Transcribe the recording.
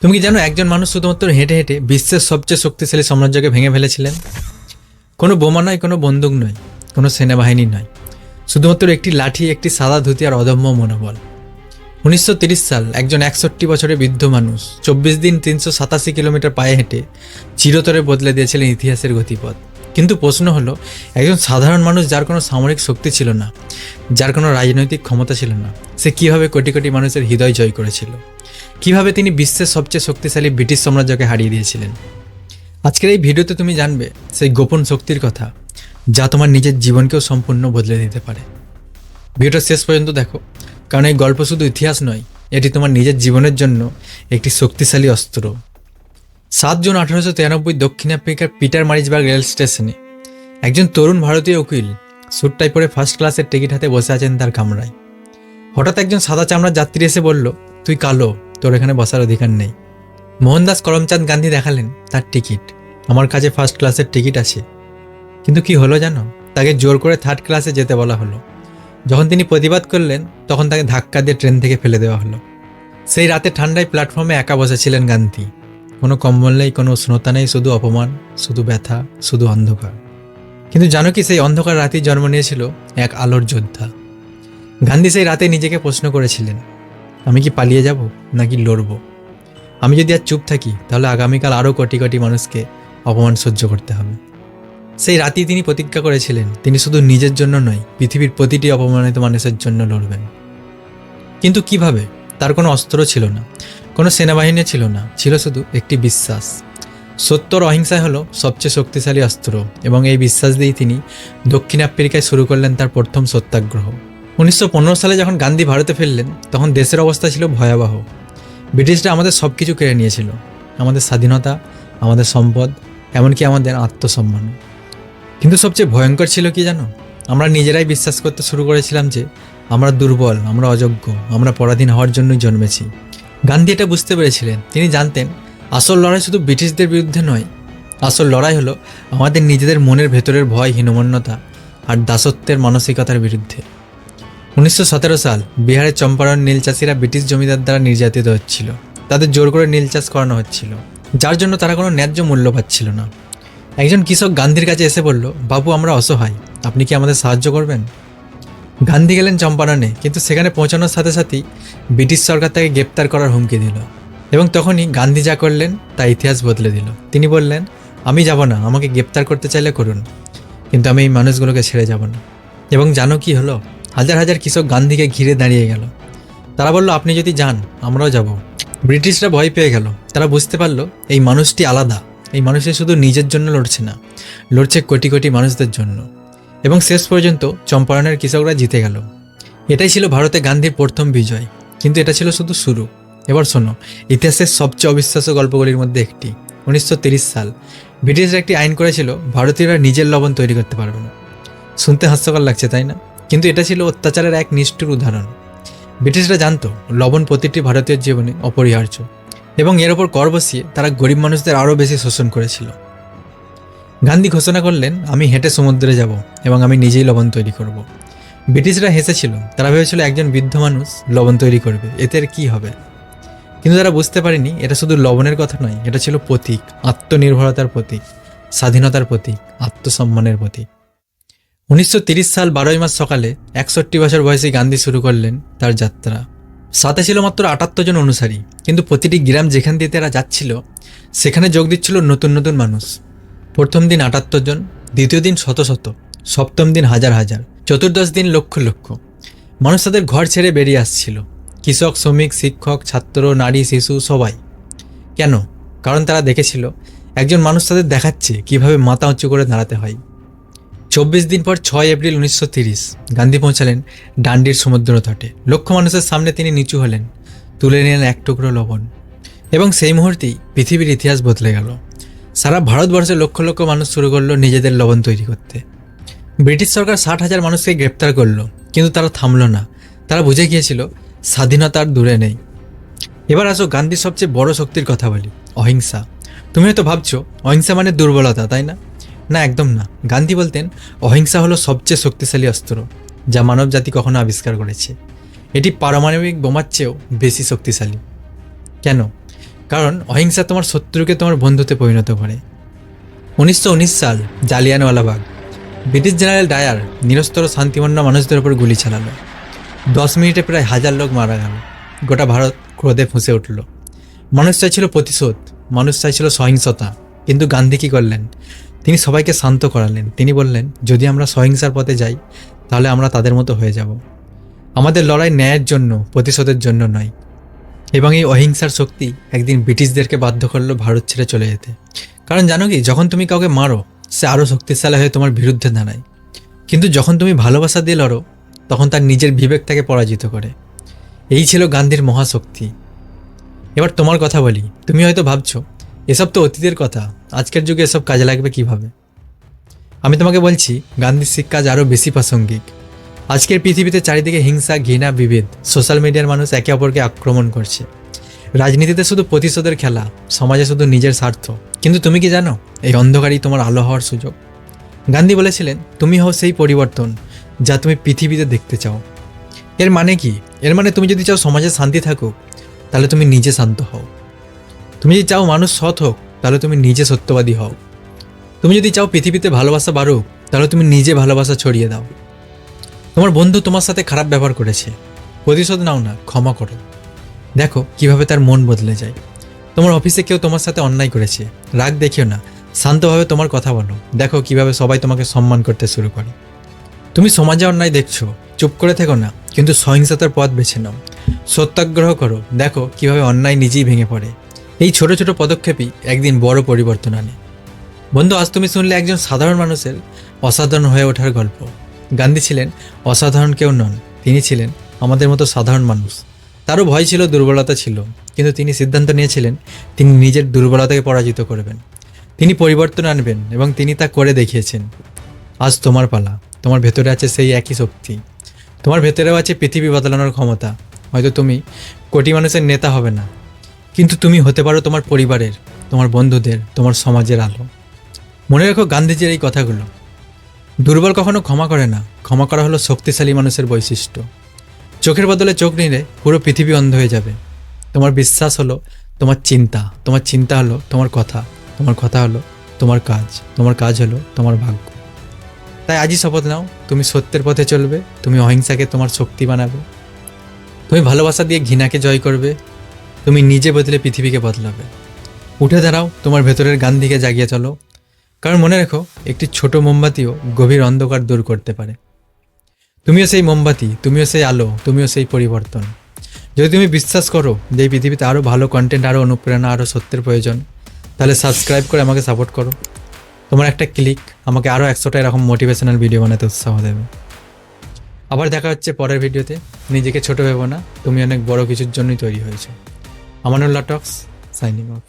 তুমি কি জানো একজন মানুষ শুধুমাত্র হেঁটে হেঁটে বিশ্বের সবচেয়ে শক্তিশালী সাম্রাজ্যকে ভেঙে ফেলেছিলেন? কোনো বোমা নয়, কোনো বন্দুক নয়, কোনো সেনাবাহিনী নয়, শুধুমাত্র একটি লাঠি, একটি সাদা ধুতি আর অদম্য মনোবল। 1930 সাল, একজন 61 বছরের বৃদ্ধ মানুষ 24 দিন 387 কিলোমিটার পায়ে হেঁটে চিরতরে বদলে দিয়েছিলেন ইতিহাসের গতিপথ। কিন্তু প্রশ্ন হলো, একজন সাধারণ মানুষ যার কোনো সামরিক শক্তি ছিল না, যার কোনো রাজনৈতিক ক্ষমতা ছিল না, সে কীভাবে কোটি কোটি মানুষের হৃদয় জয় করেছিল? কিভাবে তিনি বিশ্বের সবচেয়ে শক্তিশালী ব্রিটিশ সাম্রাজ্যকে হারিয়ে দিয়েছিলেন? আজকের এই ভিডিওতে তুমি জানবে সেই গোপন শক্তির কথা, যা তোমার নিজের জীবনকেও সম্পূর্ণ বদলে দিতে পারে। ভিডিওটা শেষ পর্যন্ত দেখো, কারণ এই গল্প শুধু ইতিহাস নয়, এটি তোমার নিজের জীবনের জন্য একটি শক্তিশালী অস্ত্র। 7 জুন 1893 দক্ষিণ আফ্রিকার পিটার মারিজবার্গ রেল স্টেশনে একজন তরুণ ভারতীয় উকিল স্যুট টাই পরে ফার্স্ট ক্লাসের টিকিট হাতে বসে আছেন তার কামরায়। হঠাৎ একজন সাদা চামড়ার যাত্রী এসে বলল, তুই কালো, তোর এখানে বসার অধিকার নেই। মোহনদাস করমচাঁদ গান্ধী দেখালেন তার টিকিট, আমার কাছে ফার্স্ট ক্লাসের টিকিট আছে। কিন্তু কি হলো জানো? তাকে জোর করে থার্ড ক্লাসে যেতে বলা হলো। যখন তিনি প্রতিবাদ করলেন, তখন তাকে ধাক্কা দিয়ে ট্রেন থেকে ফেলে দেওয়া হলো। সেই রাতে ঠান্ডায় প্ল্যাটফর্মে একা বসেছিলেন গান্ধী। কোনো কম্বল নেই, কোনো উষ্ণতা নেই, শুধু অপমান, শুধু ব্যথা, শুধু অন্ধকার। কিন্তু জানো কি, সেই অন্ধকার রাতেই জন্ম নিয়েছিল এক আলোর যোদ্ধা। গান্ধী সেই রাতে নিজেকে প্রশ্ন করেছিলেন, আমি কি পালিয়ে যাব নাকি লড়ব? আমি যদি আর চুপ থাকি, তাহলে আগামীকাল আরও কোটি কোটি মানুষকে অপমান সহ্য করতে হবে। সেই রাতেই তিনি প্রতিজ্ঞা করেছিলেন, তিনি শুধু নিজের জন্য নয়, পৃথিবীর প্রতিটি অপমানিত মানুষের জন্য লড়বেন। কিন্তু কিভাবে? তার কোনো অস্ত্র ছিল না, কোনো সেনাবাহিনী ছিল না, ছিল শুধু একটি বিশ্বাস। সত্যর অহিংসাই হলো সবচেয়ে শক্তিশালী অস্ত্র, এবং এই বিশ্বাস দিয়েই তিনি দক্ষিণ আফ্রিকায় শুরু করলেন তার প্রথম সত্যাগ্রহ। 1915 সালে যখন গান্ধী ভারতে ফিরলেন, তখন দেশের অবস্থা ছিল ভয়াবহ। ব্রিটিশরা আমাদের সব কিছু কেড়ে নিয়েছিল, আমাদের স্বাধীনতা, আমাদের সম্পদ, এমনকি আমাদের আত্মসম্মান। কিন্তু সবচেয়ে ভয়ঙ্কর ছিল কি জানো? আমরা নিজেরাই বিশ্বাস করতে শুরু করেছিলাম যে আমরা দুর্বল, আমরা অযোগ্য, আমরা পরাধীন হওয়ার জন্যই জন্মেছি। গান্ধী এটা বুঝতে পেরেছিলেন। তিনি জানতেন আসল লড়াই শুধু ব্রিটিশদের বিরুদ্ধে নয়, আসল লড়াই হলো আমাদের নিজেদের মনের ভেতরের ভয়, হীনমন্যতা আর দাসত্বের মানসিকতার বিরুদ্ধে। 1917 সাল, বিহারের চম্পারণ নীল চাষিরা ব্রিটিশ জমিদার দ্বারা নির্যাতিত হচ্ছিল। তাদের জোর করে নীল চাষ করানো হচ্ছিল, যার জন্য তারা কোনো ন্যায্য মূল্য পাচ্ছিল না। একজন কৃষক গান্ধীর কাছে এসে বলল, বাবু, আমরা অসহায়, আপনি কি আমাদের সাহায্য করবেন? গান্ধী গেলেন চম্পারণে, কিন্তু সেখানে পৌঁছানোর সাথে সাথেই ব্রিটিশ সরকার তাকে গ্রেপ্তার করার হুমকি দিল। এবং তখনই গান্ধী যা করলেন তা ইতিহাস বদলে দিল। তিনি বললেন, আমি যাব না, আমাকে গ্রেপ্তার করতে চাইলে করুন, কিন্তু আমি এই মানুষগুলোকে ছেড়ে যাব না। এবং জানো কি হলো? হাজার হাজার কৃষক গান্ধীকে ঘিরে দাঁড়িয়ে গেল। তারা বলল, আপনি যদি যান, আমরাও যাব। ব্রিটিশরা ভয় পেয়ে গেল। তারা বুঝতে পারলো এই মানুষটি আলাদা, এই মানুষটি শুধু নিজের জন্য লড়ছে না, লড়ছে কোটি কোটি মানুষদের জন্য। এবং শেষ পর্যন্ত চম্পারণের কৃষকরা জিতে গেল। এটাই ছিল ভারতে গান্ধীর প্রথম বিজয়। কিন্তু এটা ছিল শুধু শুরু। এবার শোনো, ইতিহাসের সবচেয়ে অবিশ্বাস্য গল্পগুলির মধ্যে একটি। 1930 সাল, ব্রিটিশরা একটি আইন করেছিল, ভারতীয়রা নিজের লবণ তৈরি করতে পারবে না। শুনতে হাস্যকর লাগছে, তাই না? কিন্তু এটা ছিল অত্যাচারের এক নিষ্ঠুর উদাহরণ। ব্রিটিশরা জানতো লবণ প্রতিটি ভারতীয় জীবনে অপরিহার্য, এবং এর ওপর কর বসিয়ে তারা গরিব মানুষদের আরও বেশি শোষণ করেছিল। গান্ধী ঘোষণা করলেন, আমি হেঁটে সমুদ্রে যাব এবং আমি নিজেই লবণ তৈরি করব। ব্রিটিশরা হেসেছিল। তারা ভেবেছিল একজন বৃদ্ধ মানুষ লবণ তৈরি করবে, এতে আর কী হবে? কিন্তু তারা বুঝতে পারেনি এটা শুধু লবণের কথা নয়, এটা ছিল প্রতীক, আত্মনির্ভরতার প্রতীক, স্বাধীনতার প্রতীক, আত্মসম্মানের প্রতীক। 1930 সাল 12ই মার্চ সকালে 61 বছর বয়সী গান্ধী শুরু করলেন তার যাত্রা। সাথে ছিল মাত্র 78 জন অনুসারী, কিন্তু প্রতিটি গ্রাম যেখান দিয়ে তারা যাচ্ছিল, সেখানে যোগ দিচ্ছিল নতুন নতুন মানুষ। প্রথম দিন 78 জন, দ্বিতীয় দিন শত শত, সপ্তম দিন হাজার হাজার, চতুর্দশ দিন লক্ষ লক্ষ। মানুষ তাদের ঘর ছেড়ে বেরিয়ে আসছিল, কৃষক, শ্রমিক, শিক্ষক, ছাত্র, নারী, শিশু, সবাই। কেন? কারণ তারা দেখেছিল একজন মানুষ তাদের দেখাচ্ছে কিভাবে মাথা উঁচু করে দাঁড়াতে হয়। 24 দিন পর 6 এপ্রিল 1930 গান্ধী পৌঁছালেন ডান্ডির সমুদ্র তটে। লক্ষ মানুষের সামনে তিনি নিচু হলেন, তুলে নিলেন এক টুকরো লবণ, এবং সেই মুহূর্তেই পৃথিবীর ইতিহাস বদলে গেল। সারা ভারতবর্ষে লক্ষ লক্ষ মানুষ শুরু করলো নিজেদের লবণ তৈরি করতে। ব্রিটিশ সরকার 60,000 মানুষকে গ্রেপ্তার করলো, কিন্তু তারা থামলো না। তারা বুঝে গিয়েছিল স্বাধীনতার দূরে নেই। এবার আসো গান্ধীর সবচেয়ে বড় শক্তির কথা বলি, অহিংসা। তুমি হয়তো ভাবছো অহিংসা মানে দুর্বলতা, তাই না? না, একদম না। গান্ধী বলতেন অহিংসা হলো সবচেয়ে শক্তিশালী অস্ত্র যা মানব জাতি কখনো আবিষ্কার করেছে। এটি পারমাণবিক বোমার চেয়েও বেশি শক্তিশালী। কেন? কারণ অহিংসা তোমার শত্রুকে তোমার বন্ধুতে পরিণত করে। 1919 সাল, জালিয়ানওয়ালাবাগ। ব্রিটিশ জেনারেল ডায়ার নিরস্ত্র শান্তিপূর্ণ মানুষদের উপর গুলি চালালো। 10 মিনিটে প্রায় 1000 লোক মারা গেল। গোটা ভারত ক্রোধে ফুঁসে উঠল। মানুষ চাইছিল প্রতিশোধ, মানুষ চাইছিল সহিংসতা। কিন্তু গান্ধী কী করলেন? তিনি সবাইকে শান্ত করালেন। তিনি বললেন, যদি আমরা সহিংসার পথে যাই তাহলে আমরা তাদের মতো হয়ে যাব। আমাদের লড়াই ন্যায়ের জন্য, প্রতিশোধের জন্য নয়। এবং এই অহিংসার শক্তি একদিন ব্রিটিশদেরকে বাধ্য করলো ভারত ছেড়ে চলে যেতে। কারণ জানো কি, যখন তুমি কাউকে মারো সে আরও শক্তিশালী হয়ে তোমার বিরুদ্ধে দাঁড়ায়। কিন্তু যখন তুমি ভালোবাসা দিয়ে লড়ো তখন তার নিজের বিবেকটাকে পরাজিত করে। এই ছিল গান্ধীর মহাশক্তি। এবার তোমার কথা বলি। তুমি হয়তো ভাবছো এসব তো অতীতের কথা, আজকের যুগে এসব কাজে লাগবে কিভাবে? আমি তোমাকে বলছি, গান্ধীর শিক্ষা আজ আরও বেশি প্রাসঙ্গিক। আজকের পৃথিবীতে চারিদিকে হিংসা, ঘৃণা, বিভেদ। সোশ্যাল মিডিয়ার মানুষ একে অপরকে আক্রমণ করছে। রাজনীতিতে শুধু প্রতিশোধের খেলা, সমাজে শুধু নিজের স্বার্থ। কিন্তু তুমি কি জানো, এই অন্ধকারই তোমার আলো হওয়ার সুযোগ। গান্ধী বলেছিলেন, তুমি হও সেই পরিবর্তন যা তুমি পৃথিবীতে দেখতে চাও। এর মানে কি? এর মানে তুমি যদি চাও সমাজে শান্তি থাকুক তাহলে তুমি নিজে শান্ত হও। তুমি যদি চাও মানুষ সৎ হোক তাহলে তুমি নিজে সত্যবাদী হও। তুমি যদি চাও পৃথিবীতে ভালোবাসা বাড়ুক তাহলে তুমি নিজে ভালোবাসা ছড়িয়ে দাও। তোমার বন্ধু তোমার সাথে খারাপ ব্যবহার করেছে, প্রতিশোধ নাও না, ক্ষমা করো। দেখো কিভাবে তার মন বদলে যায়। তোমার অফিসে কেউ তোমার সাথে অন্যায় করেছে, রাগ দেখিও না, শান্তভাবে তোমার কথা বলো। দেখো কিভাবে সবাই তোমাকে সম্মান করতে শুরু করে। তুমি সমাজে অন্যায় দেখছো, চুপ করে থেকো না, কিন্তু সহিংসতার পথ বেছে নাও। সত্যাগ্রহ করো, দেখো কিভাবে অন্যায় নিজেই ভেঙে পড়ে। এই ছোট ছোট পদক্ষেপই একদিন বড় পরিবর্তন আনে। বন্ধু, আজ তুমি শুনলে একজন সাধারণ মানুষের অসাধারণ হয়ে ওঠার গল্প। গান্ধী ছিলেন অসাধারণ কেউ নন, তিনি ছিলেন আমাদের মতো সাধারণ মানুষ। তারও ভয় ছিল, দুর্বলতা ছিল, কিন্তু তিনি সিদ্ধান্ত নিয়েছিলেন তিনি নিজের দুর্বলতাকে পরাজিত করবেন। তিনি পরিবর্তন আনবেন এবং তিনি তা করে দেখিয়েছেন। আজ তোমার পালা। তোমার ভেতরে আছে সেই একই শক্তি। তোমার ভেতরেও আছে পৃথিবী বদলানোর ক্ষমতা। হয়তো তুমি কোটি মানুষের নেতা হবে না, কিন্তু তুমি হতে পারো তোমার পরিবারের, তোমার বন্ধুদের, তোমার সমাজের আলো। মনে রেখো গান্ধীজির এই কথাগুলো। দুর্বল কখনো ক্ষমা করে না, ক্ষমা করা হলো শক্তিশালী মানুষের বৈশিষ্ট্য। চোখের বদলে চোখ নিলে পুরো পৃথিবী অন্ধ হয়ে যাবে। তোমার বিশ্বাস হলো তোমার চিন্তা, তোমার চিন্তা হলো তোমার কথা, তোমার কথা হলো তোমার কাজ, তোমার কাজ হলো তোমার ভাগ্য। তাই আজই শপথ নাও, তুমি সত্যের পথে চলবে, তুমি অহিংসাকে তোমার শক্তি বানাবে, তুমি ভালোবাসা দিয়ে ঘৃণাকে জয় করবে, তুমি নিজে বদলে পৃথিবীকে বদলাবে। উঠে দাঁড়াও, তোমার ভেতরের গান্ধীকে জাগিয়ে চলো। কারণ মনে রেখো, একটি ছোট মোমবাতিও গভীর অন্ধকার দূর করতে পারে। তুমিও সেই মোমবাতি, তুমিও সেই আলো, তুমিও সেই পরিবর্তন। যদি তুমি বিশ্বাস করো যে এই পৃথিবীতে আরও ভালো কন্টেন্ট, আরও অনুপ্রেরণা, আরও সত্যের প্রয়োজন, তাহলে সাবস্ক্রাইব করে আমাকে সাপোর্ট করো। তোমার একটা ক্লিক আমাকে আরও 100টা এরকম মোটিভেশনাল ভিডিও বানাতে উৎসাহ দেবে। আবার দেখা হচ্ছে পরের ভিডিওতে। নিজেকে ছোট ভেবো না, তুমি অনেক বড় কিছুর জন্যই তৈরি হয়েছো। আমানুল্লাহ টক্স, সাইনিং অফ।